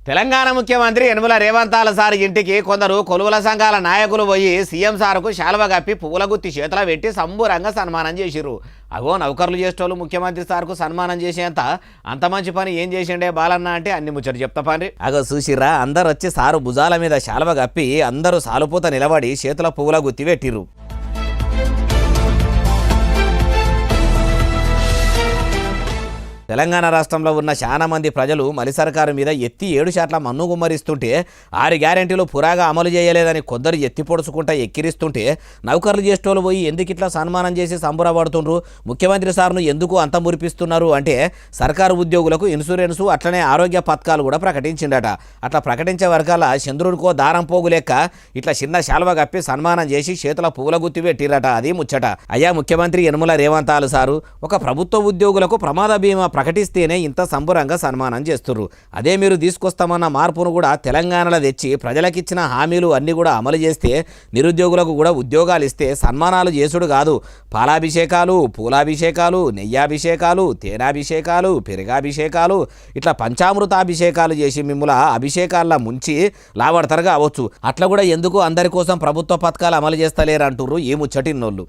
తెలంగాణ ముఖ్యమంత్రి యనమల రేవంతాల సార్ ఇంటికి కొందరు కొలువుల సంఘాల నాయకులు పోయి సీఎం సార్కు శాలువ కప్పి పువ్వుల గుత్తి చేతుల పెట్టి సంబూరంగా సన్మానం చేసిర్రు. అగో నౌకర్లు చేసేటోళ్ళు ముఖ్యమంత్రి సార్కు సన్మానం చేసేంత అంత మంచి పని ఏం చేసిండే బాలన్న అంటే అన్ని ముచ్చట చెప్తా పని. అగో చూసిర్రా, అందరు వచ్చి సారు భుజాల మీద శాలువ కప్పి అందరూ సాలుపూత నిలబడి చేతుల పువ్వుల గుత్తి పెట్టిర్రు. తెలంగాణ రాష్ట్రంలో ఉన్న చాలా మంది ప్రజలు మలి సర్కారు మీద ఎత్తి 7 శాట్ల మన్ను గుమ్మరిస్తుంటే 6 గ్యారెంటీలు పురాగా అమలు చేయలేదని కొందరు ఎత్తి పొడుచుకుంటా ఎక్కిరిస్తుంటే నౌకర్లు చేసేటోళ్ళు పోయి ఎందుకు ఇట్లా సన్మానం చేసి సంబరపడుతుండ్రు, ముఖ్యమంత్రి సార్ను ఎందుకు అంత మురిపిస్తున్నారు అంటే సర్కారు ఉద్యోగులకు ఇన్సూరెన్సు అట్లనే ఆరోగ్య పథకాలు కూడా ప్రకటించిండట. అట్లా ప్రకటించే వరకల్లా చంద్రుడికో దారం పోగు లెక్క ఇట్లా చిన్న శాలువ కప్పి సన్మానం చేసి చేతుల పువ్వుల గుత్తి పెట్టిరట. అది ముచ్చట. అయ్యా ముఖ్యమంత్రి యనమల రేవంతాలు సారు ఒక ప్రభుత్వ ఉద్యోగులకు ప్రమాద బీమా ప్రకటిస్తేనే ఇంత సంబరంగా సన్మానం చేస్తుర్రు. అదే మీరు తీసుకొస్తామన్న మార్పును కూడా తెలంగాణలో తెచ్చి ప్రజలకిచ్చిన హామీలు అన్నీ కూడా అమలు చేస్తే నిరుద్యోగులకు కూడా ఉద్యోగాలు ఇస్తే సన్మానాలు చేసుడు కాదు, పాలాభిషేకాలు, పూలాభిషేకాలు, నెయ్యాభిషేకాలు, తేనాభిషేకాలు, పెరుగాభిషేకాలు, ఇట్లా పంచామృతాభిషేకాలు చేసి మిమ్మల్ని అభిషేకాల్లో ముంచి లావడతరుగా అవ్వచ్చు. అట్లా కూడా ఎందుకు అందరి కోసం ప్రభుత్వ పథకాలు అమలు చేస్తలేరు అంటుర్రు ఈ ముచ్చటిన్నోళ్ళు.